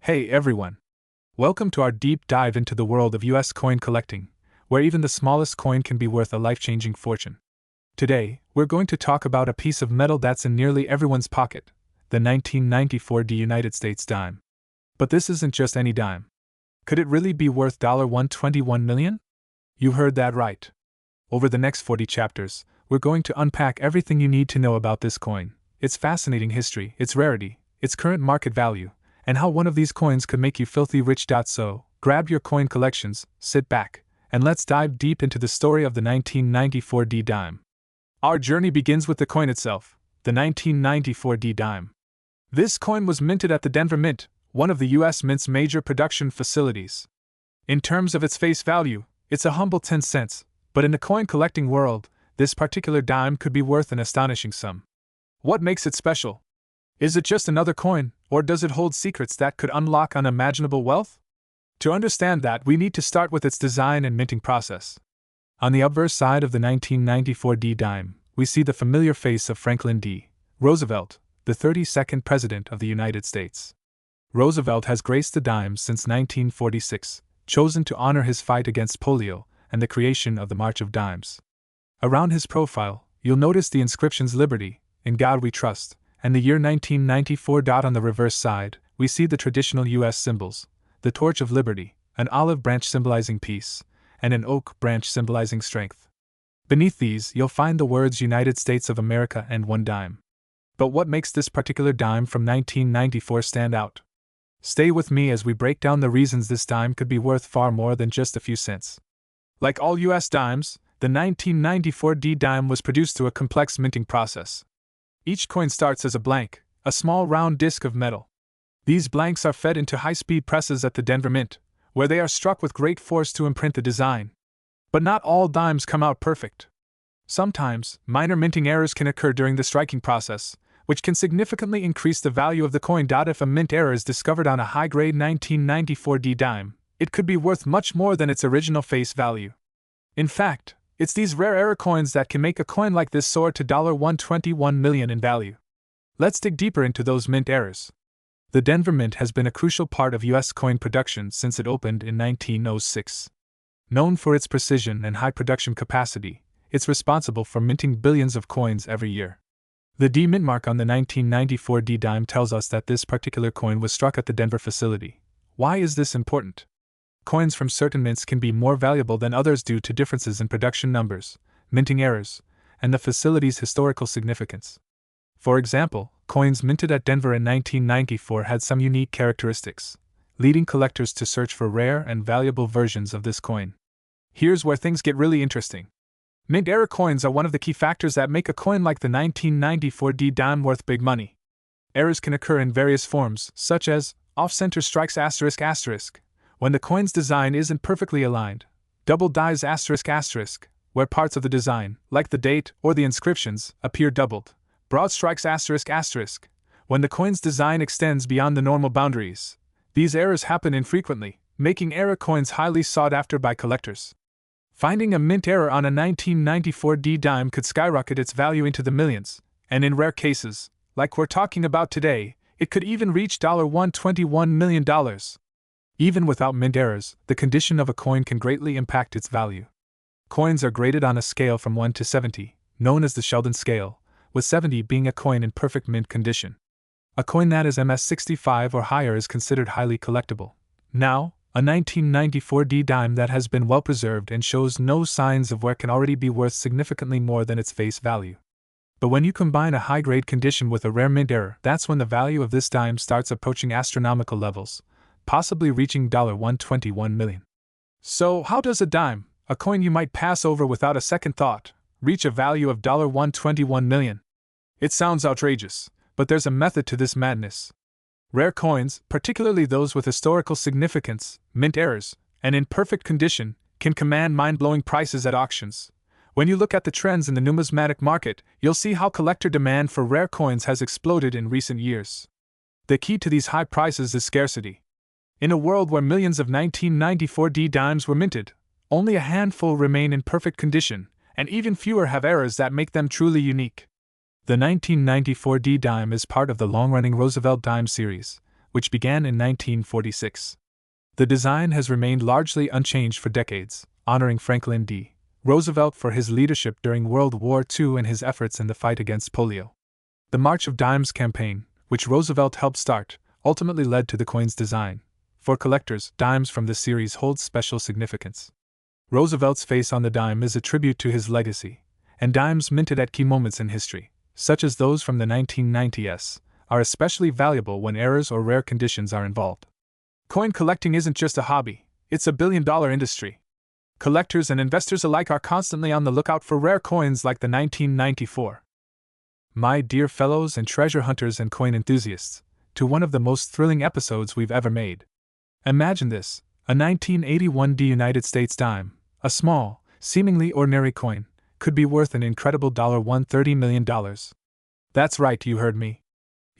Hey everyone! Welcome to our deep dive into the world of US coin collecting, where even the smallest coin can be worth a life-changing fortune. Today, we're going to talk about a piece of metal that's in nearly everyone's pocket, the 1994 United States dime. But this isn't just any dime. Could it really be worth $121 million? You heard that right. Over the next 40 chapters, we're going to unpack everything you need to know about this coin, its fascinating history, its rarity, its current market value, and how one of these coins could make you filthy rich. So, grab your coin collections, sit back, and let's dive deep into the story of the 1994 D dime. Our journey begins with the coin itself, the 1994 D dime. This coin was minted at the Denver Mint, one of the US Mint's major production facilities. In terms of its face value, it's a humble 10 cents, but in the coin collecting world, this particular dime could be worth an astonishing sum. What makes it special? Is it just another coin, or does it hold secrets that could unlock unimaginable wealth? To understand that, we need to start with its design and minting process. On the obverse side of the 1994 D dime, we see the familiar face of Franklin D. Roosevelt, the 32nd President of the United States. Roosevelt has graced the dime since 1946, chosen to honor his fight against polio and the creation of the March of Dimes. Around his profile, you'll notice the inscriptions Liberty, In God We Trust, and the year 1994. On the reverse side, we see the traditional U.S. symbols, the torch of liberty, an olive branch symbolizing peace, and an oak branch symbolizing strength. Beneath these, you'll find the words United States of America and one dime. But what makes this particular dime from 1994 stand out? Stay with me as we break down the reasons this dime could be worth far more than just a few cents. Like all U.S. dimes, the 1994 D dime was produced through a complex minting process. Each coin starts as a blank, a small round disc of metal. These blanks are fed into high-speed presses at the Denver Mint, where they are struck with great force to imprint the design. But not all dimes come out perfect. Sometimes, minor minting errors can occur during the striking process, which can significantly increase the value of the coin. If a mint error is discovered on a high-grade 1994 D dime, it could be worth much more than its original face value. In fact, it's these rare error coins that can make a coin like this soar to $121 million in value. Let's dig deeper into those mint errors. The Denver Mint has been a crucial part of U.S. coin production since it opened in 1906. Known for its precision and high production capacity, it's responsible for minting billions of coins every year. The D mint mark on the 1994 D dime tells us that this particular coin was struck at the Denver facility. Why is this important? Coins from certain mints can be more valuable than others due to differences in production numbers, minting errors, and the facility's historical significance. For example, coins minted at Denver in 1994 had some unique characteristics, leading collectors to search for rare and valuable versions of this coin. Here's where things get really interesting. Mint error coins are one of the key factors that make a coin like the 1994 D dime worth big money. Errors can occur in various forms, such as off-center strikes ***, when the coin's design isn't perfectly aligned, double dies ***, where parts of the design, like the date or the inscriptions, appear doubled, broad strikes ***, when the coin's design extends beyond the normal boundaries. These errors happen infrequently, making error coins highly sought after by collectors. Finding a mint error on a 1994 D dime could skyrocket its value into the millions, and in rare cases, like we're talking about today, it could even reach $121 million. Even without mint errors, the condition of a coin can greatly impact its value. Coins are graded on a scale from 1 to 70, known as the Sheldon scale, with 70 being a coin in perfect mint condition. A coin that is MS65 or higher is considered highly collectible. Now, a 1994 D dime that has been well preserved and shows no signs of wear can already be worth significantly more than its face value. But when you combine a high-grade condition with a rare mint error, that's when the value of this dime starts approaching astronomical levels, possibly reaching $121 million. So, how does a dime, a coin you might pass over without a second thought, reach a value of $121 million? It sounds outrageous, but there's a method to this madness. Rare coins, particularly those with historical significance, mint errors, and in perfect condition, can command mind-blowing prices at auctions. When you look at the trends in the numismatic market, you'll see how collector demand for rare coins has exploded in recent years. The key to these high prices is scarcity. In a world where millions of 1994 D dimes were minted, only a handful remain in perfect condition, and even fewer have errors that make them truly unique. The 1994 D dime is part of the long-running Roosevelt dime series, which began in 1946. The design has remained largely unchanged for decades, honoring Franklin D. Roosevelt for his leadership during World War II and his efforts in the fight against polio. The March of Dimes campaign, which Roosevelt helped start, ultimately led to the coin's design. For collectors, dimes from this series hold special significance. Roosevelt's face on the dime is a tribute to his legacy, and dimes minted at key moments in history, such as those from the 1990s, are especially valuable when errors or rare conditions are involved. Coin collecting isn't just a hobby, it's a billion-dollar industry. Collectors and investors alike are constantly on the lookout for rare coins like the 1994. My dear fellows and treasure hunters and coin enthusiasts, to one of the most thrilling episodes we've ever made. Imagine this, a 1981 United States dime, a small, seemingly ordinary coin, could be worth an incredible $130 million. That's right, you heard me.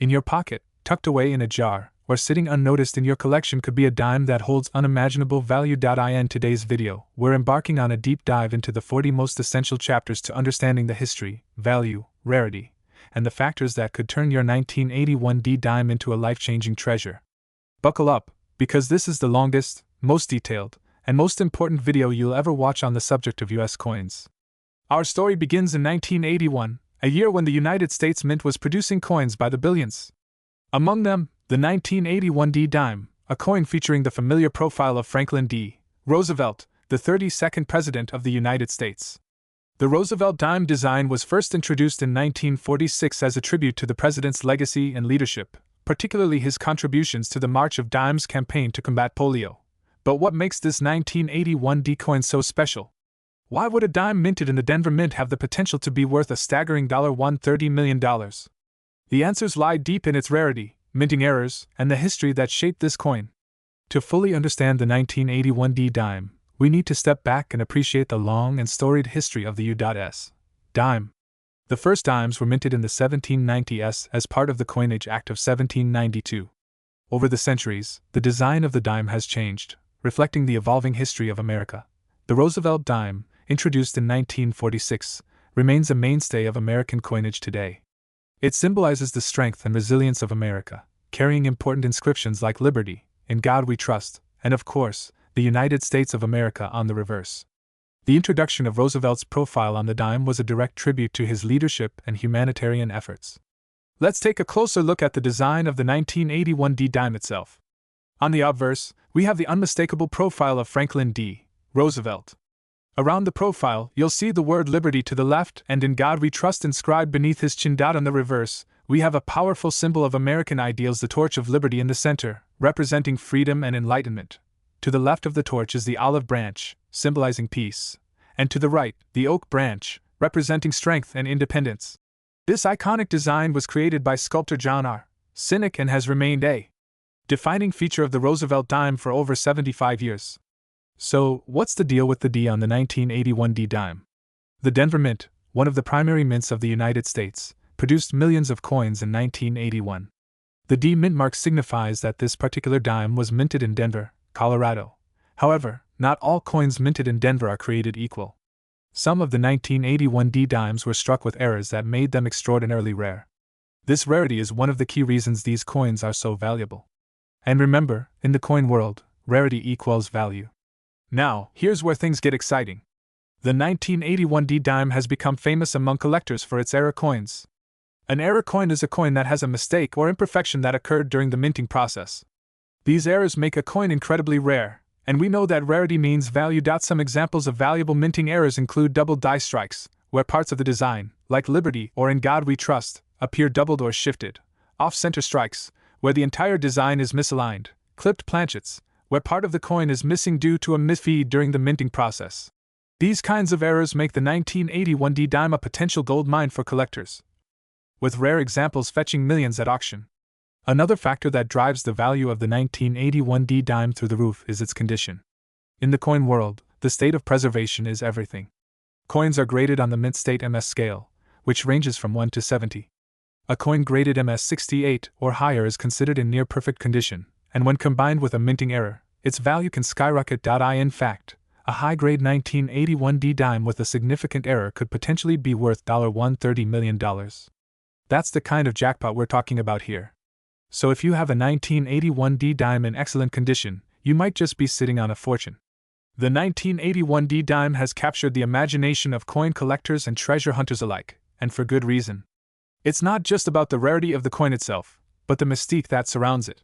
In your pocket, tucked away in a jar, or sitting unnoticed in your collection could be a dime that holds unimaginable value. In today's video, we're embarking on a deep dive into the 40 most essential chapters to understanding the history, value, rarity, and the factors that could turn your 1981 dime into a life-changing treasure. Buckle up, because this is the longest, most detailed, and most important video you'll ever watch on the subject of US coins. Our story begins in 1981, a year when the United States Mint was producing coins by the billions. Among them, the 1981 dime, a coin featuring the familiar profile of Franklin D. Roosevelt, the 32nd President of the United States. The Roosevelt dime design was first introduced in 1946 as a tribute to the president's legacy and leadership, particularly his contributions to the March of Dimes campaign to combat polio. But what makes this 1981 coin so special? Why would a dime minted in the Denver Mint have the potential to be worth a staggering $130 million? The answers lie deep in its rarity, minting errors, and the history that shaped this coin. To fully understand the 1981 dime, we need to step back and appreciate the long and storied history of the U.S. dime. The first dimes were minted in the 1790s as part of the Coinage Act of 1792. Over the centuries, the design of the dime has changed, reflecting the evolving history of America. The Roosevelt dime, introduced in 1946, remains a mainstay of American coinage today. It symbolizes the strength and resilience of America, carrying important inscriptions like Liberty, In God We Trust, and of course, the United States of America on the reverse. The introduction of Roosevelt's profile on the dime was a direct tribute to his leadership and humanitarian efforts. Let's take a closer look at the design of the 1981 dime itself. On the obverse, we have the unmistakable profile of Franklin D. Roosevelt. Around the profile, you'll see the word Liberty to the left and In God We Trust inscribed beneath his chin. On the reverse, we have a powerful symbol of American ideals, the Torch of Liberty in the center, representing freedom and enlightenment. To the left of the torch is the olive branch, symbolizing peace, and to the right, the oak branch, representing strength and independence. This iconic design was created by sculptor John R. Sinek and has remained a defining feature of the Roosevelt dime for over 75 years. So, what's the deal with the D on the 1981 dime? The Denver Mint, one of the primary mints of the United States, produced millions of coins in 1981. The D mint mark signifies that this particular dime was minted in Denver, Colorado. However, not all coins minted in Denver are created equal. Some of the 1981 dimes were struck with errors that made them extraordinarily rare. This rarity is one of the key reasons these coins are so valuable. And remember, in the coin world, rarity equals value. Now, here's where things get exciting. The 1981 dime has become famous among collectors for its error coins. An error coin is a coin that has a mistake or imperfection that occurred during the minting process. These errors make a coin incredibly rare, and we know that rarity means value. Some examples of valuable minting errors include double die strikes, where parts of the design, like Liberty or In God We Trust, appear doubled or shifted, off-center strikes, where the entire design is misaligned, clipped planchets, where part of the coin is missing due to a misfeed during the minting process. These kinds of errors make the 1981 dime a potential gold mine for collectors, with rare examples fetching millions at auction. Another factor that drives the value of the 1981 dime through the roof is its condition. In the coin world, the state of preservation is everything. Coins are graded on the Mint State MS scale, which ranges from 1 to 70. A coin graded MS 68 or higher is considered in near-perfect condition, and when combined with a minting error, its value can skyrocket. In fact, a high-grade 1981 dime with a significant error could potentially be worth $130 million. That's the kind of jackpot we're talking about here. So if you have a 1981D dime in excellent condition, you might just be sitting on a fortune. The 1981D dime has captured the imagination of coin collectors and treasure hunters alike, and for good reason. It's not just about the rarity of the coin itself, but the mystique that surrounds it.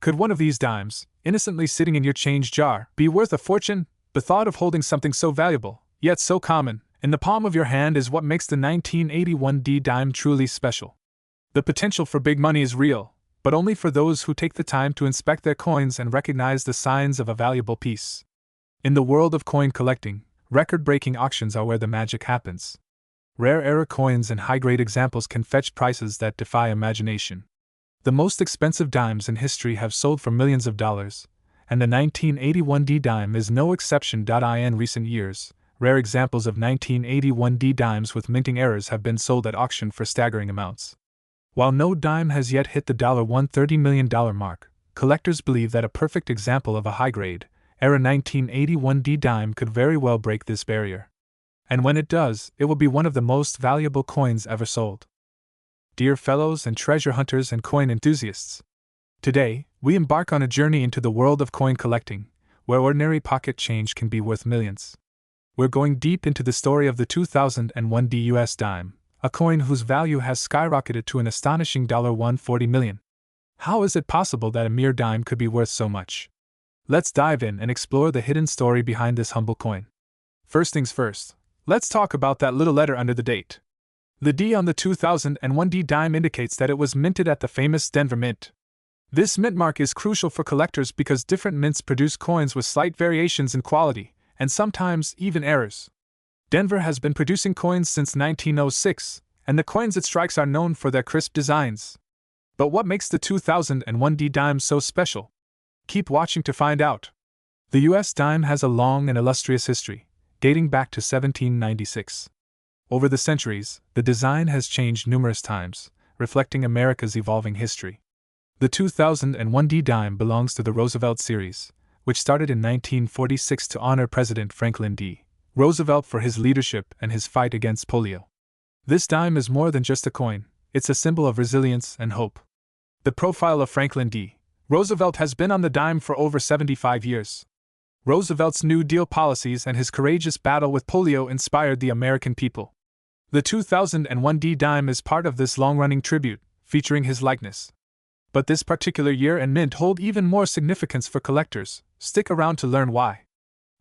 Could one of these dimes, innocently sitting in your change jar, be worth a fortune? The thought of holding something so valuable, yet so common, in the palm of your hand is what makes the 1981D dime truly special. The potential for big money is real, but only for those who take the time to inspect their coins and recognize the signs of a valuable piece. In the world of coin collecting, record-breaking auctions are where the magic happens. Rare era coins and high-grade examples can fetch prices that defy imagination. The most expensive dimes in history have sold for millions of dollars, and the 1981D dime is no exception. In recent years, rare examples of 1981D dimes with minting errors have been sold at auction for staggering amounts. While no dime has yet hit the $130 million mark, collectors believe that a perfect example of a high-grade, era 1981D dime could very well break this barrier. And when it does, it will be one of the most valuable coins ever sold. Dear fellows and treasure hunters and coin enthusiasts, today, we embark on a journey into the world of coin collecting, where ordinary pocket change can be worth millions. We're going deep into the story of the 2001D US dime, a coin whose value has skyrocketed to an astonishing $140 million. How is it possible that a mere dime could be worth so much? Let's dive in and explore the hidden story behind this humble coin. First things first, let's talk about that little letter under the date. The D on the 2001D dime indicates that it was minted at the famous Denver Mint. This mint mark is crucial for collectors because different mints produce coins with slight variations in quality, and sometimes even errors. Denver has been producing coins since 1906, and the coins it strikes are known for their crisp designs. But what makes the 2001D dime so special? Keep watching to find out. The US dime has a long and illustrious history, dating back to 1796. Over the centuries, the design has changed numerous times, reflecting America's evolving history. The 2001D dime belongs to the Roosevelt series, which started in 1946 to honor President Franklin D. Roosevelt for his leadership and his fight against polio. This dime is more than just a coin, it's a symbol of resilience and hope. The profile of Franklin D. Roosevelt has been on the dime for over 75 years. Roosevelt's New Deal policies and his courageous battle with polio inspired the American people. The 2001D dime is part of this long-running tribute, featuring his likeness. But this particular year and mint hold even more significance for collectors. Stick around to learn why.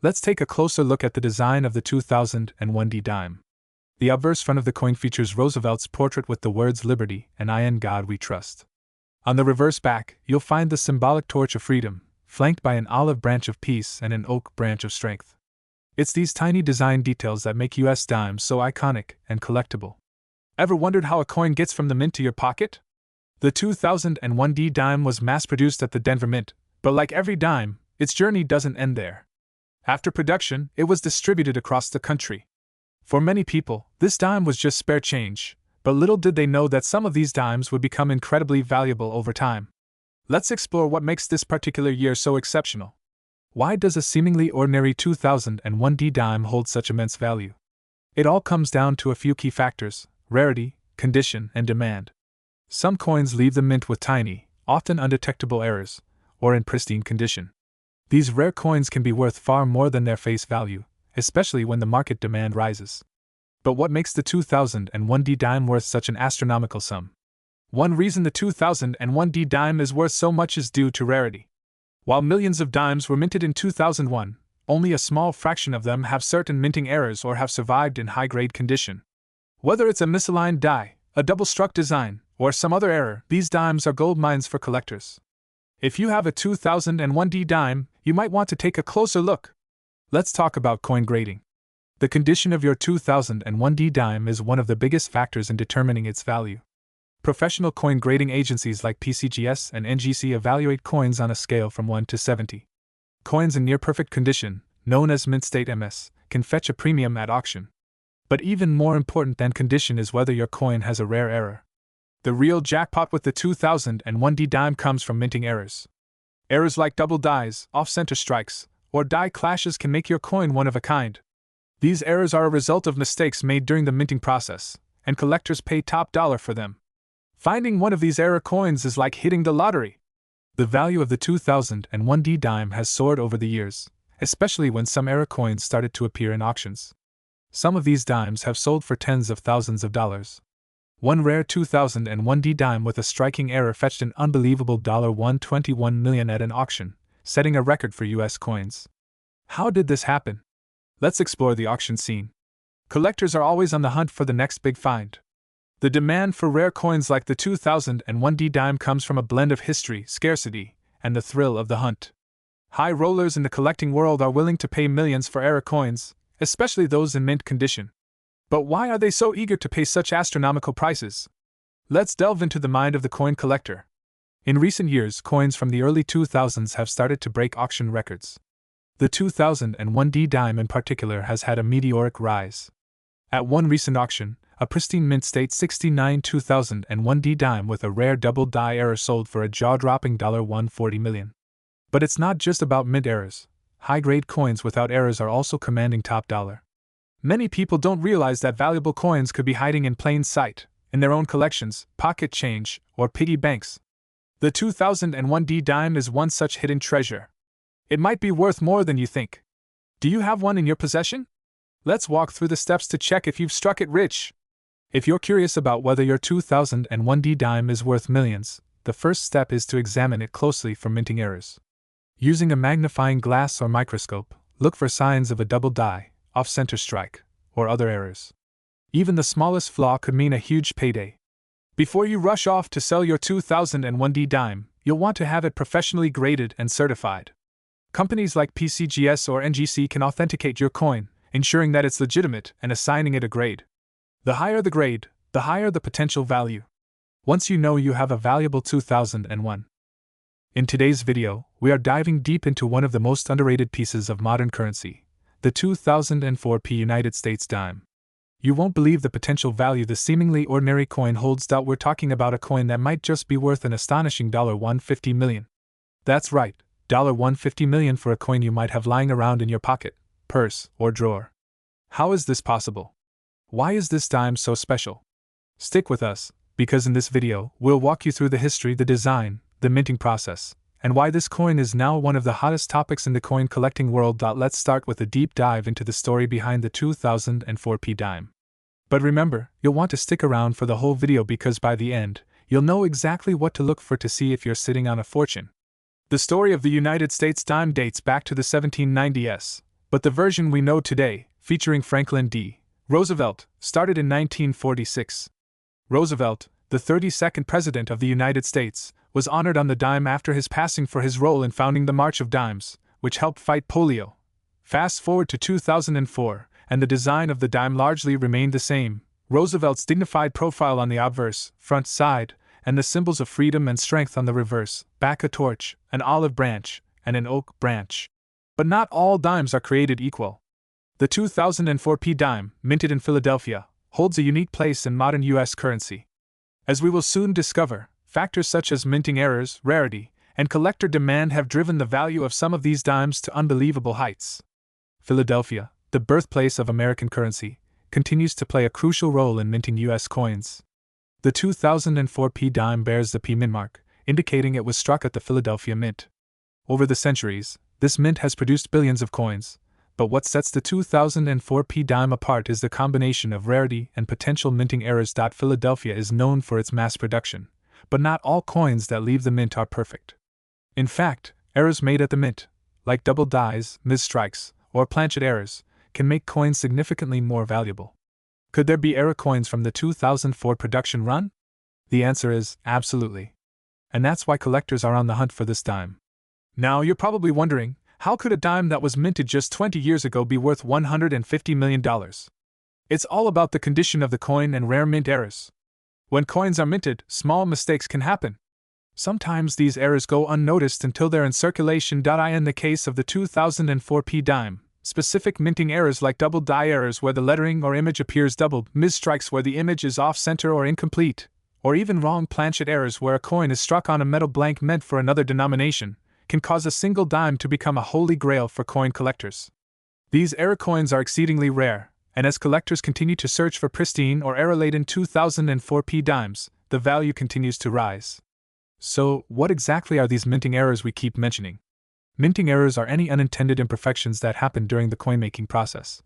Let's take a closer look at the design of the 2001D dime. The obverse front of the coin features Roosevelt's portrait with the words "Liberty" and "In God We Trust." On the reverse back, you'll find the symbolic torch of freedom, flanked by an olive branch of peace and an oak branch of strength. It's these tiny design details that make US dimes so iconic and collectible. Ever wondered how a coin gets from the mint to your pocket? The 2001D dime was mass-produced at the Denver Mint, but like every dime, its journey doesn't end there. After production, it was distributed across the country. For many people, this dime was just spare change, but little did they know that some of these dimes would become incredibly valuable over time. Let's explore what makes this particular year so exceptional. Why does a seemingly ordinary 2001D dime hold such immense value? It all comes down to a few key factors: rarity, condition, and demand. Some coins leave the mint with tiny, often undetectable errors, or in pristine condition. These rare coins can be worth far more than their face value, especially when the market demand rises. But what makes the 2001D dime worth such an astronomical sum? One reason the 2001D dime is worth so much is due to rarity. While millions of dimes were minted in 2001, only a small fraction of them have certain minting errors or have survived in high-grade condition. Whether it's a misaligned die, a double-struck design, or some other error, these dimes are gold mines for collectors. If you have a 2001D dime, you might want to take a closer look. Let's talk about coin grading. The condition of your 2001D dime is one of the biggest factors in determining its value. Professional coin grading agencies like PCGS and NGC evaluate coins on a scale from 1 to 70. Coins in near-perfect condition, known as mint state MS, can fetch a premium at auction. But even more important than condition is whether your coin has a rare error. The real jackpot with the 2001D dime comes from minting errors. Errors like double dies, off-center strikes, or die clashes can make your coin one of a kind. These errors are a result of mistakes made during the minting process, and collectors pay top dollar for them. Finding one of these error coins is like hitting the lottery. The value of the 2001D dime has soared over the years, especially when some error coins started to appear in auctions. Some of these dimes have sold for tens of thousands of dollars. One rare 2001D dime with a striking error fetched an unbelievable $121 million at an auction, setting a record for US coins. How did this happen? Let's explore the auction scene. Collectors are always on the hunt for the next big find. The demand for rare coins like the 2001D dime comes from a blend of history, scarcity, and the thrill of the hunt. High rollers in the collecting world are willing to pay millions for error coins, especially those in mint condition. But why are they so eager to pay such astronomical prices? Let's delve into the mind of the coin collector. In recent years, coins from the early 2000s have started to break auction records. The 2001D dime in particular has had a meteoric rise. At one recent auction, a pristine mint state 69 2001D dime with a rare double die error sold for a jaw-dropping $140 million. But it's not just about mint errors. High-grade coins without errors are also commanding top dollar. Many people don't realize that valuable coins could be hiding in plain sight, in their own collections, pocket change, or piggy banks. The 2001D dime is one such hidden treasure. It might be worth more than you think. Do you have one in your possession? Let's walk through the steps to check if you've struck it rich. If you're curious about whether your 2001D dime is worth millions, the first step is to examine it closely for minting errors. Using a magnifying glass or microscope, look for signs of a double die, off-center strike, or other errors. Even the smallest flaw could mean a huge payday. Before you rush off to sell your 2001D dime, you'll want to have it professionally graded and certified. Companies like PCGS or NGC can authenticate your coin, ensuring that it's legitimate and assigning it a grade. The higher the grade, the higher the potential value. Once you know you have a valuable 2001. In today's video, we are diving deep into one of the most underrated pieces of modern currency, the 2004 United States dime. You won't believe the potential value the seemingly ordinary coin holds. We're talking about a coin that might just be worth an astonishing $150 million. That's right, $150 million for a coin you might have lying around in your pocket, purse, or drawer. How is this possible? Why is this dime so special? Stick with us, because in this video, we'll walk you through the history, the design, the minting process, and why this coin is now one of the hottest topics in the coin collecting world. Let's start with a deep dive into the story behind the 2004 dime. But remember, you'll want to stick around for the whole video because by the end, you'll know exactly what to look for to see if you're sitting on a fortune. The story of the United States dime dates back to the 1790s, but the version we know today, featuring Franklin D. Roosevelt, started in 1946. Roosevelt, the 32nd President of the United States, was honored on the dime after his passing for his role in founding the March of Dimes, which helped fight polio. Fast forward to 2004, and the design of the dime largely remained the same. Roosevelt's dignified profile on the obverse, front side, and the symbols of freedom and strength on the reverse, back a torch, an olive branch, and an oak branch. But not all dimes are created equal. The 2004 dime, minted in Philadelphia, holds a unique place in modern U.S. currency. As we will soon discover, factors such as minting errors, rarity, and collector demand have driven the value of some of these dimes to unbelievable heights. Philadelphia, the birthplace of American currency, continues to play a crucial role in minting U.S. coins. The 2004 dime bears the P mint mark, indicating it was struck at the Philadelphia Mint. Over the centuries, this mint has produced billions of coins, but what sets the 2004 dime apart is the combination of rarity and potential minting errors. Philadelphia is known for its mass production, but not all coins that leave the mint are perfect. In fact, errors made at the mint, like double dies, misstrikes, or planchet errors, can make coins significantly more valuable. Could there be error coins from the 2004 production run? The answer is absolutely. And that's why collectors are on the hunt for this dime. Now you're probably wondering, how could a dime that was minted just 20 years ago be worth $150 million? It's all about the condition of the coin and rare mint errors. When coins are minted, small mistakes can happen. Sometimes these errors go unnoticed until they're in circulation. In the case of the 2004 dime, specific minting errors like double die errors where the lettering or image appears doubled, misstrikes where the image is off-center or incomplete, or even wrong planchet errors where a coin is struck on a metal blank meant for another denomination, can cause a single dime to become a holy grail for coin collectors. These error coins are exceedingly rare, and as collectors continue to search for pristine or error-laden 2004 dimes, the value continues to rise. So, what exactly are these minting errors we keep mentioning? Minting errors are any unintended imperfections that happen during the coin-making process.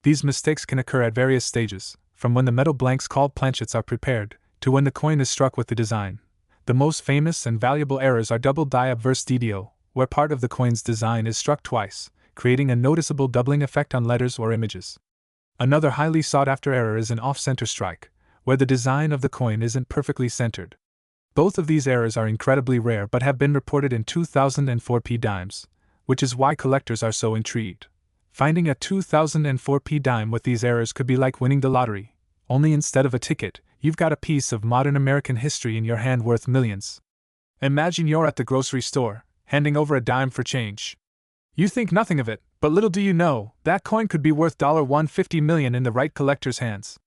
These mistakes can occur at various stages, from when the metal blanks called planchets are prepared, to when the coin is struck with the design. The most famous and valuable errors are double die obverse DDO, where part of the coin's design is struck twice, creating a noticeable doubling effect on letters or images. Another highly sought-after error is an off-center strike, where the design of the coin isn't perfectly centered. Both of these errors are incredibly rare but have been reported in 2004 p dimes, which is why collectors are so intrigued. Finding a 2004 p dime with these errors could be like winning the lottery, only instead of a ticket, you've got a piece of modern American history in your hand worth millions. Imagine you're at the grocery store, handing over a dime for change. You think nothing of it, but little do you know, that coin could be worth $150 million in the right collector's hands.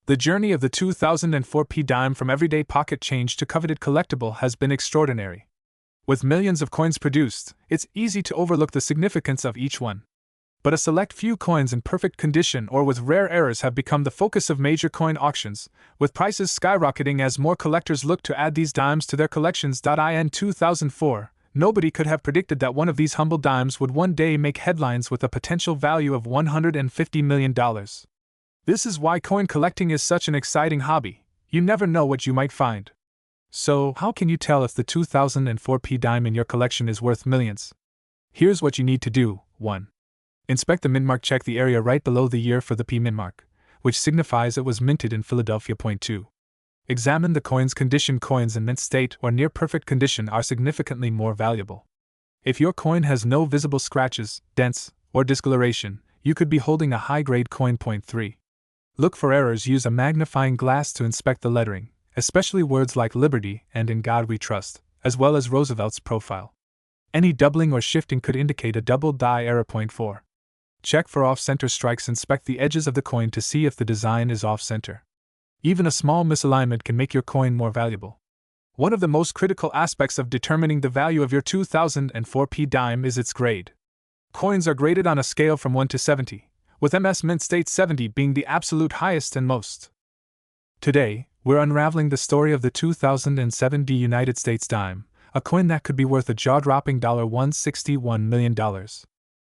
The journey of the 2004 p dime from everyday pocket change to coveted collectible has been extraordinary. With millions of coins produced, it's easy to overlook the significance of each one. But a select few coins in perfect condition or with rare errors have become the focus of major coin auctions, with prices skyrocketing as more collectors look to add these dimes to their collections. In 2004, nobody could have predicted that one of these humble dimes would one day make headlines with a potential value of $150 million. This is why coin collecting is such an exciting hobby. You never know what you might find. So, how can you tell if the 2004 p dime in your collection is worth millions? Here's what you need to do. 1. Inspect the mint mark. Check the area right below the year for the P mint mark, which signifies it was minted in Philadelphia. 2. Examine the coin's condition. Coins in mint state or near perfect condition are significantly more valuable. If your coin has no visible scratches, dents, or discoloration, you could be holding a high-grade coin. 3. Look for errors. Use a magnifying glass to inspect the lettering, especially words like Liberty and In God We Trust, as well as Roosevelt's profile. Any doubling or shifting could indicate a double die error. 4. Check for off-center strikes. Inspect the edges of the coin to see if the design is off-center. Even a small misalignment can make your coin more valuable. One of the most critical aspects of determining the value of your 2004 p dime is its grade. Coins are graded on a scale from 1 to 70, with MS Mint State 70 being the absolute highest and most. Today, we're unraveling the story of the 2007 United States dime, a coin that could be worth a jaw-dropping $161 million.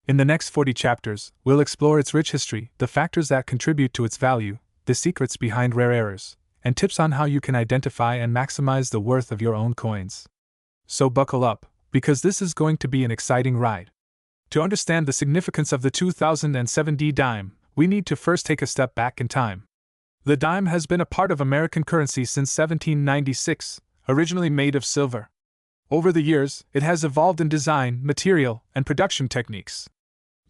In the next 40 chapters, we'll explore its rich history, the factors that contribute to its value, the secrets behind rare errors, and tips on how you can identify and maximize the worth of your own coins. So buckle up, because this is going to be an exciting ride. To understand the significance of the 2007 dime, we need to first take a step back in time. The dime has been a part of American currency since 1796, originally made of silver. Over the years, it has evolved in design, material, and production techniques.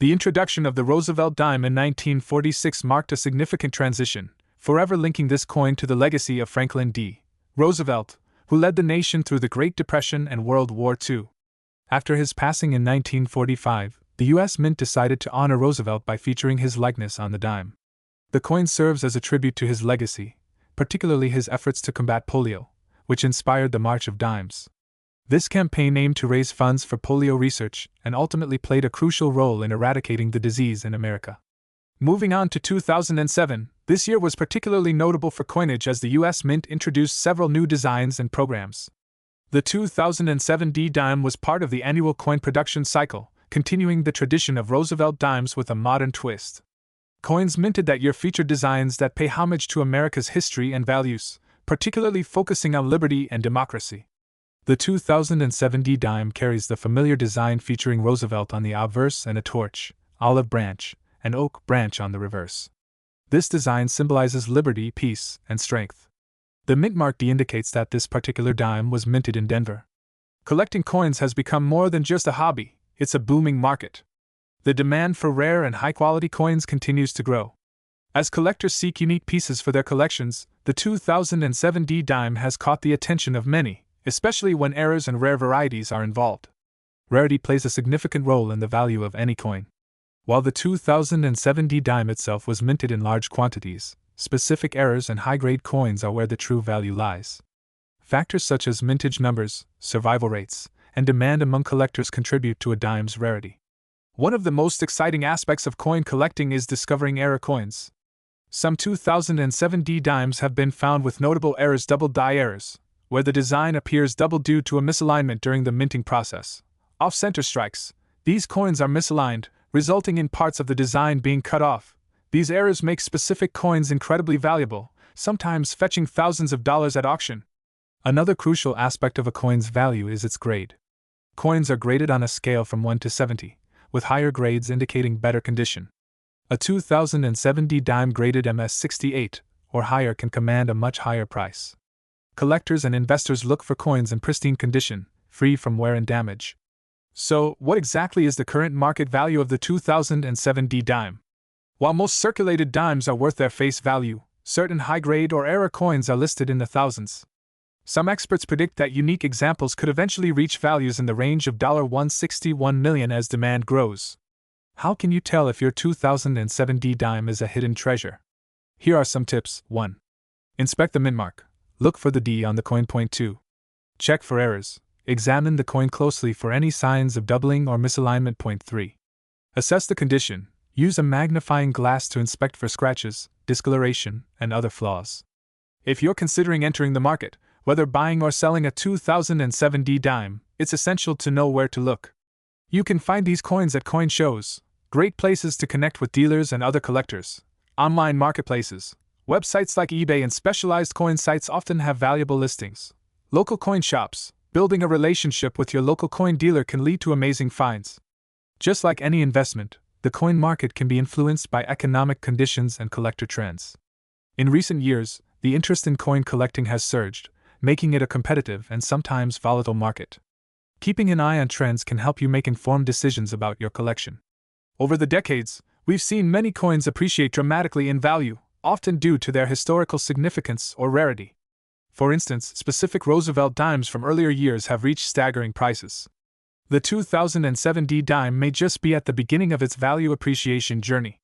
The introduction of the Roosevelt dime in 1946 marked a significant transition, forever linking this coin to the legacy of Franklin D. Roosevelt, who led the nation through the Great Depression and World War II. After his passing in 1945, the U.S. Mint decided to honor Roosevelt by featuring his likeness on the dime. The coin serves as a tribute to his legacy, particularly his efforts to combat polio, which inspired the March of Dimes. This campaign aimed to raise funds for polio research and ultimately played a crucial role in eradicating the disease in America. Moving on to 2007, this year was particularly notable for coinage as the U.S. Mint introduced several new designs and programs. The 2007 dime was part of the annual coin production cycle, continuing the tradition of Roosevelt dimes with a modern twist. Coins minted that year featured designs that pay homage to America's history and values, particularly focusing on liberty and democracy. The 2007 dime carries the familiar design featuring Roosevelt on the obverse and a torch, olive branch, and oak branch on the reverse. This design symbolizes liberty, peace, and strength. The mint mark D indicates that this particular dime was minted in Denver. Collecting coins has become more than just a hobby, it's a booming market. The demand for rare and high-quality coins continues to grow. As collectors seek unique pieces for their collections, the 2007 dime has caught the attention of many, especially when errors and rare varieties are involved. Rarity plays a significant role in the value of any coin. While the 2007 dime itself was minted in large quantities, specific errors and high-grade coins are where the true value lies. Factors such as mintage numbers, survival rates, and demand among collectors contribute to a dime's rarity. One of the most exciting aspects of coin collecting is discovering error coins. Some 2007 D dimes have been found with notable errors, double die errors, where the design appears double due to a misalignment during the minting process. Off-center strikes. These coins are misaligned, resulting in parts of the design being cut off. These errors make specific coins incredibly valuable, sometimes fetching thousands of dollars at auction. Another crucial aspect of a coin's value is its grade. Coins are graded on a scale from 1 to 70, with higher grades indicating better condition. A 2007 D dime graded MS68 or higher can command a much higher price. Collectors and investors look for coins in pristine condition, free from wear and damage. So, what exactly is the current market value of the 2007 D dime? While most circulated dimes are worth their face value, certain high-grade or error coins are listed in the thousands. Some experts predict that unique examples could eventually reach values in the range of $161 million as demand grows. How can you tell if your 2007 D dime is a hidden treasure? Here are some tips. 1. Inspect the mint mark. Look for the D on the coin. 2. Check for errors. Examine the coin closely for any signs of doubling or misalignment. 3. Assess the condition. Use a magnifying glass to inspect for scratches, discoloration, and other flaws. If you're considering entering the market, whether buying or selling a 2007 D dime, it's essential to know where to look. You can find these coins at coin shows, great places to connect with dealers and other collectors, online marketplaces. Websites like eBay and specialized coin sites often have valuable listings. Local coin shops. Building a relationship with your local coin dealer can lead to amazing finds. Just like any investment, the coin market can be influenced by economic conditions and collector trends. In recent years, the interest in coin collecting has surged, making it a competitive and sometimes volatile market. Keeping an eye on trends can help you make informed decisions about your collection. Over the decades, we've seen many coins appreciate dramatically in value, often due to their historical significance or rarity. For instance, specific Roosevelt dimes from earlier years have reached staggering prices. The 2007 D dime may just be at the beginning of its value appreciation journey.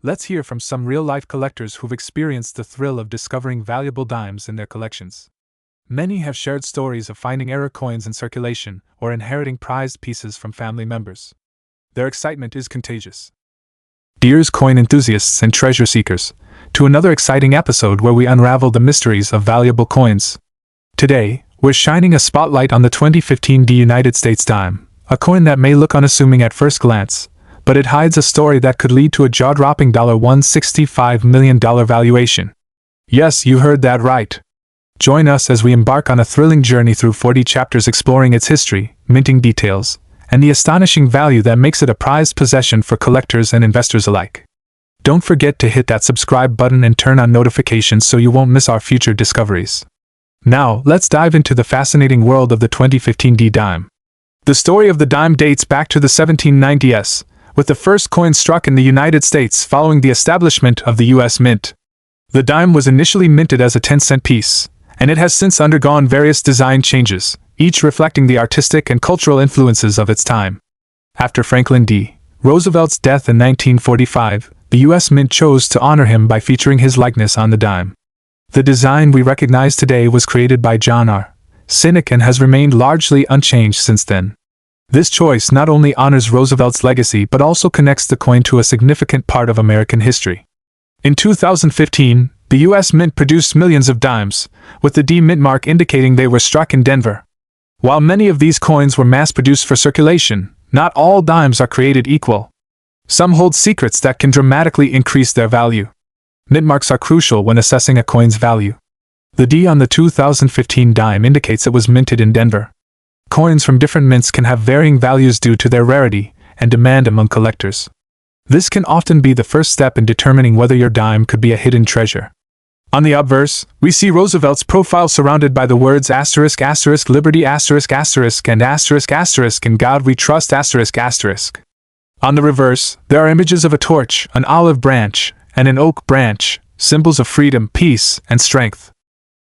Let's hear from some real-life collectors who've experienced the thrill of discovering valuable dimes in their collections. Many have shared stories of finding error coins in circulation or inheriting prized pieces from family members. Their excitement is contagious. Dear coin enthusiasts and treasure seekers, to another exciting episode where we unravel the mysteries of valuable coins. Today, we're shining a spotlight on the 2015 D United States dime, a coin that may look unassuming at first glance, but it hides a story that could lead to a jaw-dropping $165 million valuation. Yes, you heard that right. Join us as we embark on a thrilling journey through 40 chapters exploring its history, minting details, and the astonishing value that makes it a prized possession for collectors and investors alike. Don't forget to hit that subscribe button and turn on notifications so you won't miss our future discoveries. Now, let's dive into the fascinating world of the 2015 D dime. The story of the dime dates back to the 1790s, with the first coin struck in the United States following the establishment of the U.S. Mint. The dime was initially minted as a 10-cent piece, and it has since undergone various design changes, each reflecting the artistic and cultural influences of its time. After Franklin D. Roosevelt's death in 1945, the U.S. Mint chose to honor him by featuring his likeness on the dime. The design we recognize today was created by John R. Sinek and has remained largely unchanged since then. This choice not only honors Roosevelt's legacy but also connects the coin to a significant part of American history. In 2015, the U.S. Mint produced millions of dimes, with the D mint mark indicating they were struck in Denver. While many of these coins were mass-produced for circulation, not all dimes are created equal. Some hold secrets that can dramatically increase their value. Mint marks are crucial when assessing a coin's value. The D on the 2015 dime indicates it was minted in Denver. Coins from different mints can have varying values due to their rarity and demand among collectors. This can often be the first step in determining whether your dime could be a hidden treasure. On the obverse, we see Roosevelt's profile surrounded by the words ***, liberty ***, and ***, in God we trust ***. On the reverse, there are images of a torch, an olive branch, and an oak branch, symbols of freedom, peace, and strength.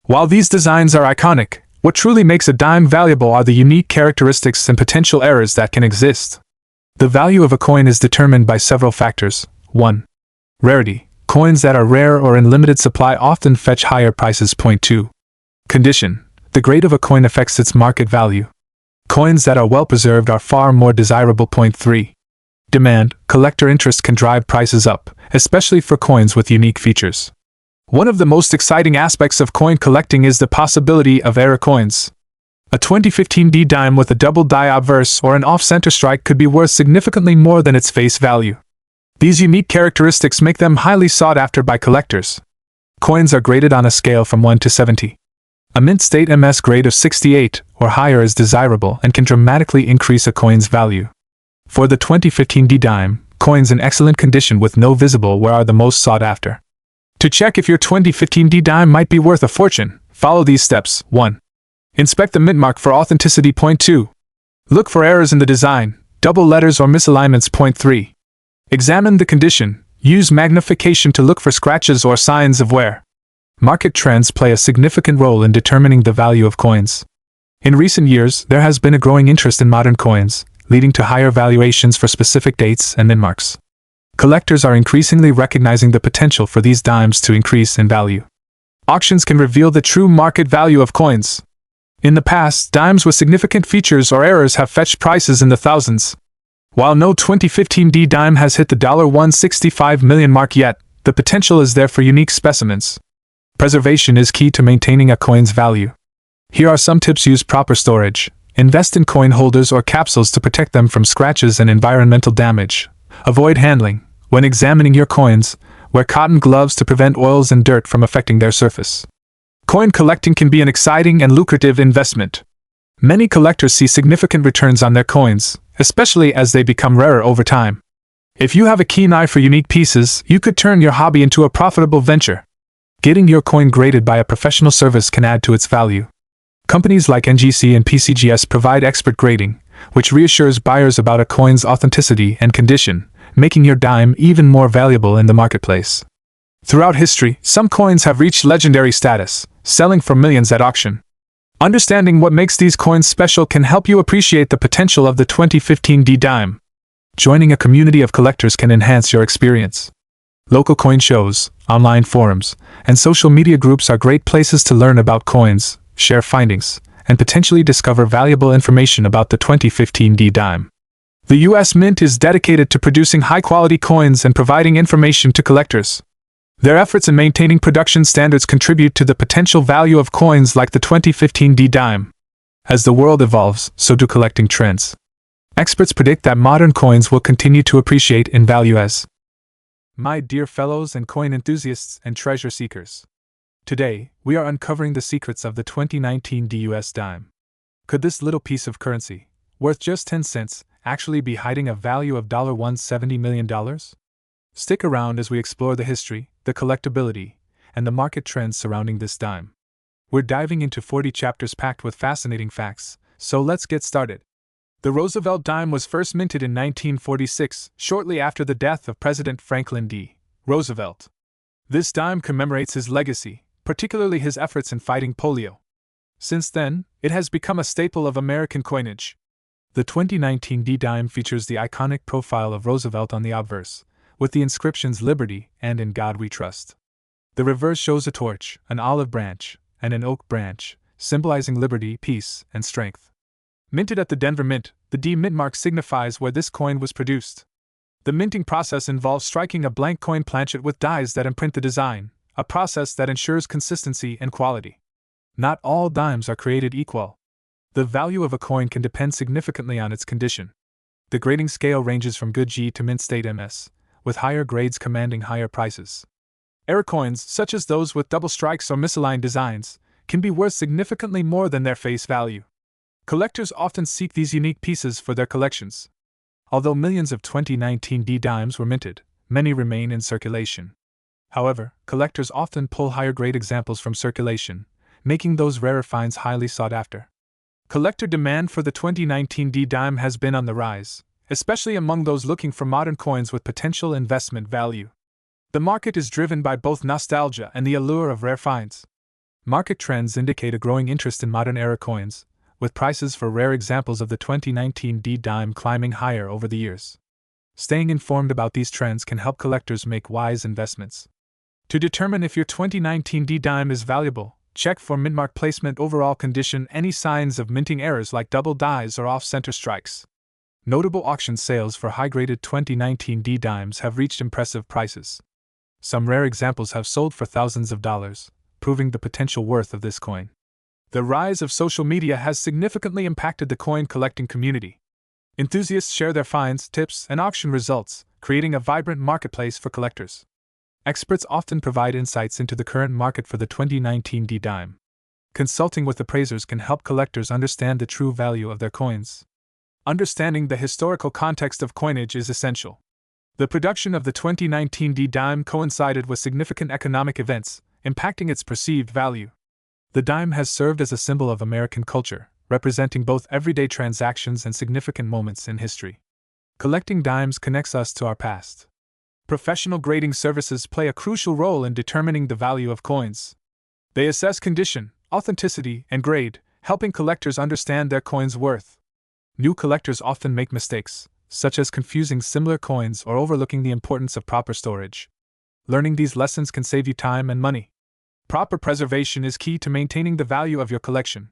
While these designs are iconic, what truly makes a dime valuable are the unique characteristics and potential errors that can exist. The value of a coin is determined by several factors. 1. Rarity. Coins that are rare or in limited supply often fetch higher prices. 2. Condition. The grade of a coin affects its market value. Coins that are well preserved are far more desirable. 3. demand, collector interest can drive prices up, especially for coins with unique features. One of the most exciting aspects of coin collecting is the possibility of error coins. A 2015 D dime with a double die obverse or an off-center strike could be worth significantly more than its face value. These unique characteristics make them highly sought after by collectors. Coins are graded on a scale from 1 to 70. A mint state MS grade of 68 or higher is desirable and can dramatically increase a coin's value. For the 2015 D dime, coins in excellent condition with no visible wear are the most sought after. To check if your 2015 D dime might be worth a fortune, follow these steps. 1. Inspect the mint mark for authenticity. 2. Look for errors in the design, double letters or misalignments. 3. Examine the condition. Use magnification to look for scratches or signs of wear. Market trends play a significant role in determining the value of coins. In recent years, there has been a growing interest in modern coins, leading to higher valuations for specific dates and mint marks. Collectors are increasingly recognizing the potential for these dimes to increase in value. Auctions can reveal the true market value of coins. In the past, dimes with significant features or errors have fetched prices in the thousands. While no 2015 D dime has hit the $165 million mark yet, the potential is there for unique specimens. Preservation is key to maintaining a coin's value. Here are some tips. Use proper storage. Invest in coin holders or capsules to protect them from scratches and environmental damage. Avoid handling. When examining your coins, wear cotton gloves to prevent oils and dirt from affecting their surface. Coin collecting can be an exciting and lucrative investment. Many collectors see significant returns on their coins, especially as they become rarer over time. If you have a keen eye for unique pieces, you could turn your hobby into a profitable venture. Getting your coin graded by a professional service can add to its value. Companies like NGC and PCGS provide expert grading, which reassures buyers about a coin's authenticity and condition, making your dime even more valuable in the marketplace. Throughout history, some coins have reached legendary status, selling for millions at auction. Understanding what makes these coins special can help you appreciate the potential of the 2015 D dime. Joining a community of collectors can enhance your experience. Local coin shows, online forums, and social media groups are great places to learn about coins, share findings, and potentially discover valuable information about the 2015 D dime. The U.S. Mint is dedicated to producing high-quality coins and providing information to collectors. Their efforts in maintaining production standards contribute to the potential value of coins like the 2015 D dime. As the world evolves, so do collecting trends. Experts predict that modern coins will continue to appreciate in value as. My dear fellows and coin enthusiasts and treasure seekers. Today, we are uncovering the secrets of the 2019 US dime. Could this little piece of currency, worth just 10 cents, actually be hiding a value of $170 million? Stick around as we explore the history, the collectability, and the market trends surrounding this dime. We're diving into 40 chapters packed with fascinating facts, so let's get started. The Roosevelt dime was first minted in 1946, shortly after the death of President Franklin D. Roosevelt. This dime commemorates his legacy, particularly his efforts in fighting polio. Since then, it has become a staple of American coinage. The 2019 D dime features the iconic profile of Roosevelt on the obverse, with the inscriptions "Liberty" and "In God We Trust." The reverse shows a torch, an olive branch, and an oak branch, symbolizing liberty, peace, and strength. Minted at the Denver Mint, the D mint mark signifies where this coin was produced. The minting process involves striking a blank coin planchet with dies that imprint the design, a process that ensures consistency and quality. Not all dimes are created equal. The value of a coin can depend significantly on its condition. The grading scale ranges from good G to mint state MS, with higher grades commanding higher prices. Error coins, such as those with double strikes or misaligned designs, can be worth significantly more than their face value. Collectors often seek these unique pieces for their collections. Although millions of 2019 D dimes were minted, many remain in circulation. However, collectors often pull higher-grade examples from circulation, making those rarer finds highly sought after. Collector demand for the 2019 D dime has been on the rise, especially among those looking for modern coins with potential investment value. The market is driven by both nostalgia and the allure of rare finds. Market trends indicate a growing interest in modern era coins, with prices for rare examples of the 2019 D dime climbing higher over the years. Staying informed about these trends can help collectors make wise investments. To determine if your 2019 D dime is valuable, check for mint mark placement, overall condition, any signs of minting errors like double dies or off-center strikes. Notable auction sales for high-graded 2019 D dimes have reached impressive prices. Some rare examples have sold for thousands of dollars, proving the potential worth of this coin. The rise of social media has significantly impacted the coin collecting community. Enthusiasts share their finds, tips, and auction results, creating a vibrant marketplace for collectors. Experts often provide insights into the current market for the 2019 D dime. Consulting with appraisers can help collectors understand the true value of their coins. Understanding the historical context of coinage is essential. The production of the 2019 D dime coincided with significant economic events, impacting its perceived value. The dime has served as a symbol of American culture, representing both everyday transactions and significant moments in history. Collecting dimes connects us to our past. Professional grading services play a crucial role in determining the value of coins. They assess condition, authenticity, and grade, helping collectors understand their coin's worth. New collectors often make mistakes, such as confusing similar coins or overlooking the importance of proper storage. Learning these lessons can save you time and money. Proper preservation is key to maintaining the value of your collection.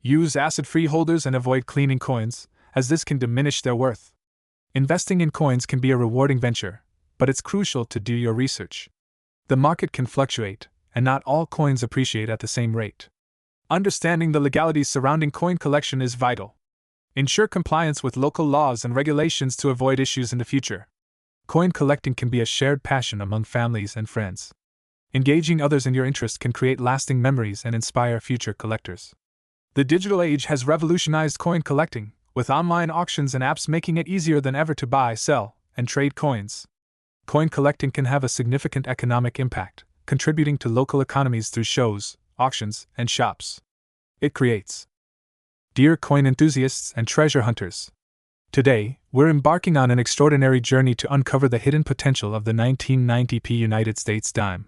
Use acid-free holders and avoid cleaning coins, as this can diminish their worth. Investing in coins can be a rewarding venture, but it's crucial to do your research. The market can fluctuate, and not all coins appreciate at the same rate. Understanding the legalities surrounding coin collection is vital. Ensure compliance with local laws and regulations to avoid issues in the future. Coin collecting can be a shared passion among families and friends. Engaging others in your interest can create lasting memories and inspire future collectors. The digital age has revolutionized coin collecting, with online auctions and apps making it easier than ever to buy, sell, and trade coins. Coin collecting can have a significant economic impact, contributing to local economies through shows, auctions, and shops. It creates. Dear coin enthusiasts and treasure hunters, today, we're embarking on an extraordinary journey to uncover the hidden potential of the 1990p United States dime.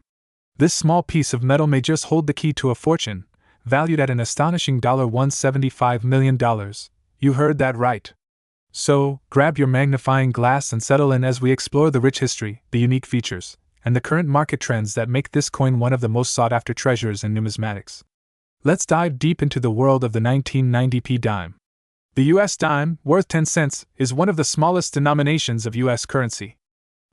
This small piece of metal may just hold the key to a fortune, valued at an astonishing $175 million. You heard that right. So, grab your magnifying glass and settle in as we explore the rich history, the unique features, and the current market trends that make this coin one of the most sought-after treasures in numismatics. Let's dive deep into the world of the 1990p dime. The U.S. dime, worth 10 cents, is one of the smallest denominations of U.S. currency.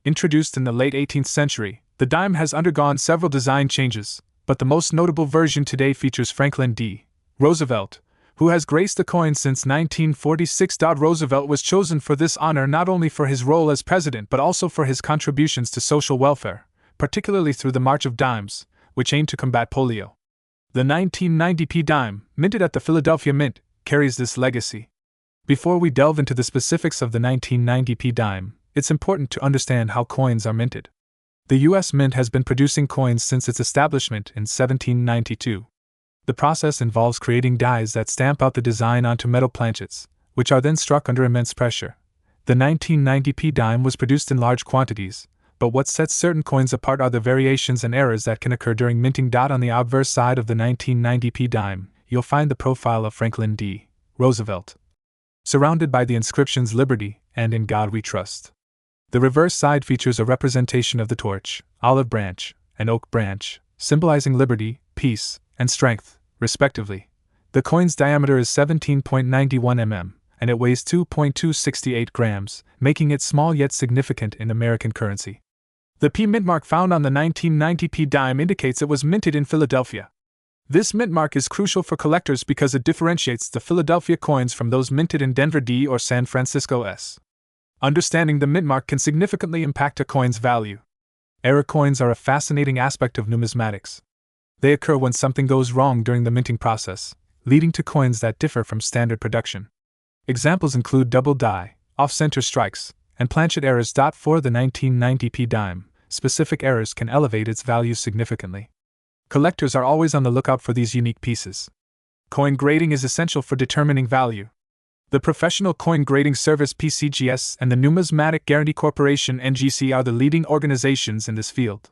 Introduced in the late 18th century, the dime has undergone several design changes, but the most notable version today features Franklin D. Roosevelt, who has graced the coin since 1946. Roosevelt was chosen for this honor not only for his role as president but also for his contributions to social welfare, particularly through the March of Dimes, which aimed to combat polio. The 1990p dime, minted at the Philadelphia Mint, carries this legacy. Before we delve into the specifics of the 1990p dime, it's important to understand how coins are minted. The U.S. Mint has been producing coins since its establishment in 1792. The process involves creating dies that stamp out the design onto metal planchets, which are then struck under immense pressure. The 1990p dime was produced in large quantities, but what sets certain coins apart are the variations and errors that can occur during minting. On the obverse side of the 1990p dime, you'll find the profile of Franklin D. Roosevelt, surrounded by the inscriptions Liberty and In God We Trust. The reverse side features a representation of the torch, olive branch, and oak branch, symbolizing liberty, peace, and strength, respectively. The coin's diameter is 17.91 mm, and it weighs 2.268 grams, making it small yet significant in American currency. The P mint mark found on the 1990p dime indicates it was minted in Philadelphia. This mint mark is crucial for collectors because it differentiates the Philadelphia coins from those minted in Denver D or San Francisco S. Understanding the mint mark can significantly impact a coin's value. Error coins are a fascinating aspect of numismatics. They occur when something goes wrong during the minting process, leading to coins that differ from standard production. Examples include double die, off-center strikes, and planchet errors. For the 1990p dime, specific errors can elevate its value significantly. Collectors are always on the lookout for these unique pieces. Coin grading is essential for determining value. The Professional Coin Grading Service (PCGS) and the Numismatic Guarantee Corporation (NGC) are the leading organizations in this field.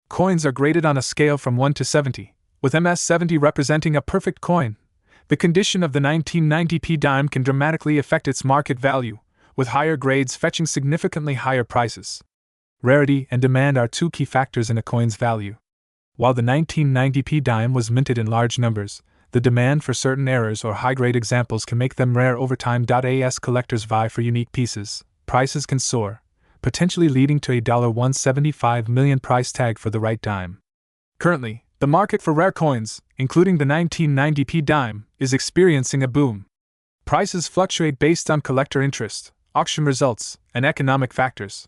Coins are graded on a scale from 1 to 70, with MS 70 representing a perfect coin. The condition of the 1990p dime can dramatically affect its market value, with higher grades fetching significantly higher prices. Rarity and demand are two key factors in a coin's value. While the 1990p dime was minted in large numbers, The demand for certain errors or high-grade examples can make them rare over time. As collectors vie for unique pieces, prices can soar, potentially leading to a $175 million price tag for the right dime. Currently, the market for rare coins, including the 1990p dime, is experiencing a boom. Prices fluctuate based on collector interest, auction results, and economic factors.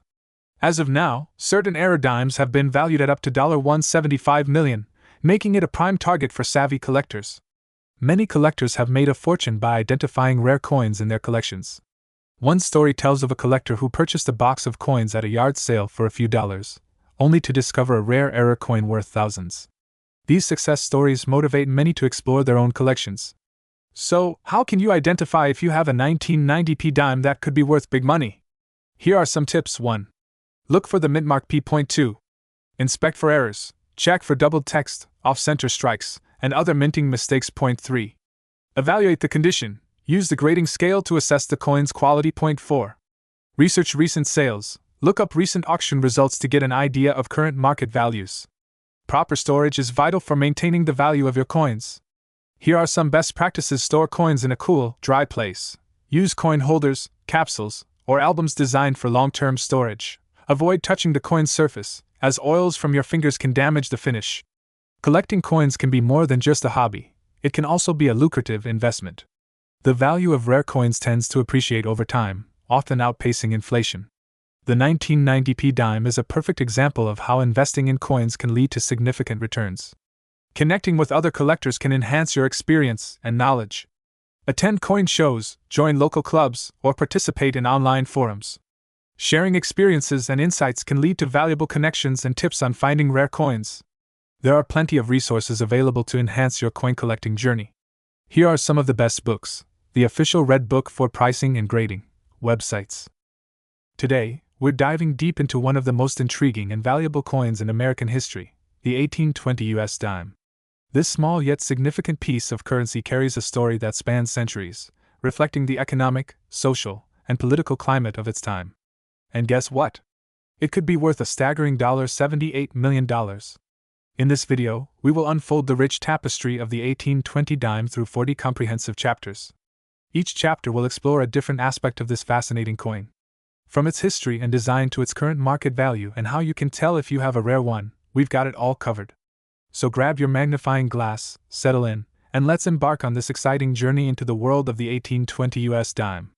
As of now, certain error dimes have been valued at up to $175 million, making it a prime target for savvy collectors. Many collectors have made a fortune by identifying rare coins in their collections. One story tells of a collector who purchased a box of coins at a yard sale for a few dollars, only to discover a rare error coin worth thousands. These success stories motivate many to explore their own collections. So, how can you identify if you have a 1990p dime that could be worth big money? Here are some tips. 1. Look for the mint mark P.2. Inspect for errors. Check for doubled text, off-center strikes, and other minting mistakes. 3. Evaluate the condition. Use the grading scale to assess the coin's quality. 4. Research recent sales. Look up recent auction results to get an idea of current market values. Proper storage is vital for maintaining the value of your coins. Here are some best practices. Store coins in a cool, dry place. Use coin holders, capsules, or albums designed for long-term storage. Avoid touching the coin's surface, as oils from your fingers can damage the finish. Collecting coins can be more than just a hobby. It can also be a lucrative investment. The value of rare coins tends to appreciate over time, often outpacing inflation. The 1990p dime is a perfect example of how investing in coins can lead to significant returns. Connecting with other collectors can enhance your experience and knowledge. Attend coin shows, join local clubs, or participate in online forums. Sharing experiences and insights can lead to valuable connections and tips on finding rare coins. There are plenty of resources available to enhance your coin collecting journey. Here are some of the best books. The official Red Book for pricing and grading. Websites. Today, we're diving deep into one of the most intriguing and valuable coins in American history, the 1820 US dime. This small yet significant piece of currency carries a story that spans centuries, reflecting the economic, social, and political climate of its time. And guess what? It could be worth a staggering $78 million. In this video, we will unfold the rich tapestry of the 1820 dime through 40 comprehensive chapters. Each chapter will explore a different aspect of this fascinating coin. From its history and design to its current market value and how you can tell if you have a rare one, we've got it all covered. So grab your magnifying glass, settle in, and let's embark on this exciting journey into the world of the 1820 US dime.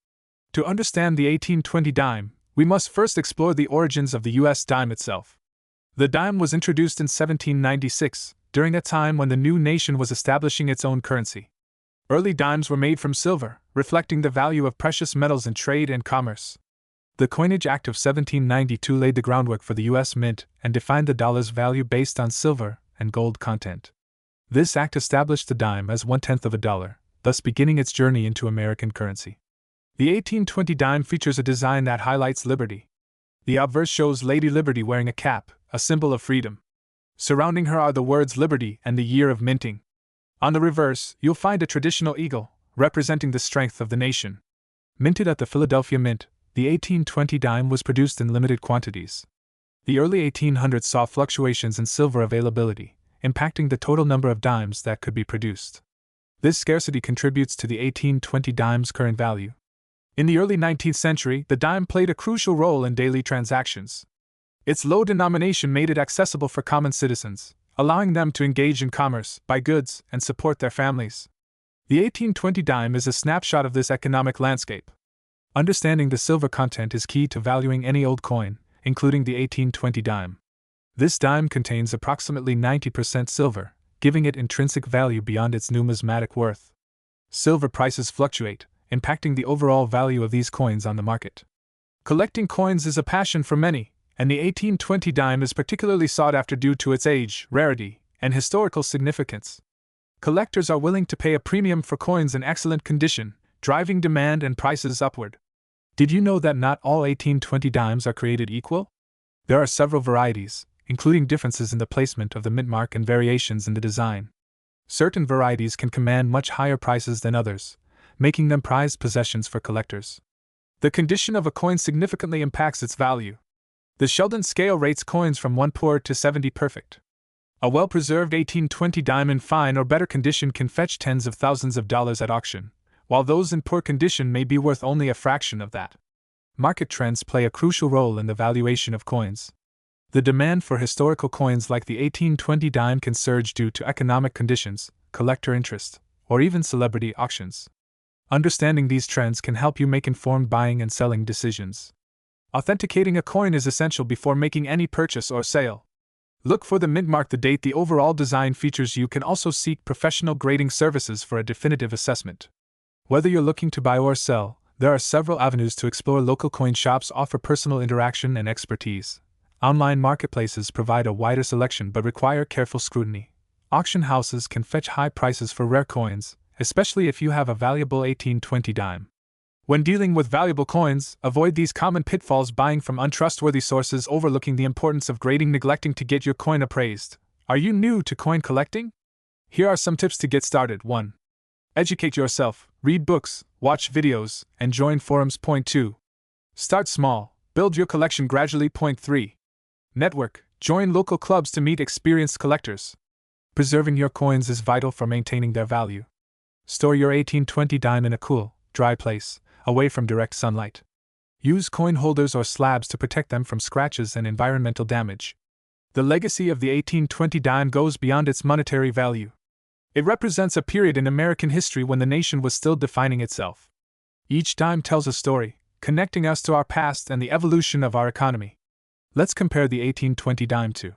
To understand the 1820 dime, we must first explore the origins of the US dime itself. The dime was introduced in 1796, during a time when the new nation was establishing its own currency. Early dimes were made from silver, reflecting the value of precious metals in trade and commerce. The Coinage Act of 1792 laid the groundwork for the U.S. Mint and defined the dollar's value based on silver and gold content. This act established the dime as 1/10 of a dollar, thus beginning its journey into American currency. The 1820 dime features a design that highlights liberty. The obverse shows Lady Liberty wearing a cap, a symbol of freedom. Surrounding her are the words Liberty and the year of minting. On the reverse, you'll find a traditional eagle, representing the strength of the nation. Minted at the Philadelphia Mint, the 1820 dime was produced in limited quantities. The early 1800s saw fluctuations in silver availability, impacting the total number of dimes that could be produced. This scarcity contributes to the 1820 dime's current value. In the early 19th century, the dime played a crucial role in daily transactions. Its low denomination made it accessible for common citizens, allowing them to engage in commerce, buy goods, and support their families. The 1820 dime is a snapshot of this economic landscape. Understanding the silver content is key to valuing any old coin, including the 1820 dime. This dime contains approximately 90% silver, giving it intrinsic value beyond its numismatic worth. Silver prices fluctuate, impacting the overall value of these coins on the market. Collecting coins is a passion for many, and the 1820 dime is particularly sought after due to its age, rarity, and historical significance. Collectors are willing to pay a premium for coins in excellent condition, driving demand and prices upward. Did you know that not all 1820 dimes are created equal? There are several varieties, including differences in the placement of the mint mark and variations in the design. Certain varieties can command much higher prices than others, making them prized possessions for collectors. The condition of a coin significantly impacts its value. The Sheldon scale rates coins from 1 poor to 70 perfect. A well-preserved 1820 dime in fine or better condition can fetch tens of thousands of dollars at auction, while those in poor condition may be worth only a fraction of that. Market trends play a crucial role in the valuation of coins. The demand for historical coins like the 1820 dime can surge due to economic conditions, collector interest, or even celebrity auctions. Understanding these trends can help you make informed buying and selling decisions. Authenticating a coin is essential before making any purchase or sale. Look for the mint mark, the date, the overall design features. You can also seek professional grading services for a definitive assessment. Whether you're looking to buy or sell, there are several avenues to explore. Local coin shops offer personal interaction and expertise. Online marketplaces provide a wider selection but require careful scrutiny. Auction houses can fetch high prices for rare coins, especially if you have a valuable 1820 dime. When dealing with valuable coins, avoid these common pitfalls: buying from untrustworthy sources, overlooking the importance of grading, neglecting to get your coin appraised. Are you new to coin collecting? Here are some tips to get started. 1. Educate yourself, read books, watch videos, and join forums. Point 2. Start small, build your collection gradually. Point 3. Network, join local clubs to meet experienced collectors. Preserving your coins is vital for maintaining their value. Store your 1820 dime in a cool, dry place, away from direct sunlight. Use coin holders or slabs to protect them from scratches and environmental damage. The legacy of the 1820 dime goes beyond its monetary value. It represents a period in American history when the nation was still defining itself. Each dime tells a story, connecting us to our past and the evolution of our economy. Let's compare the 1820 dime to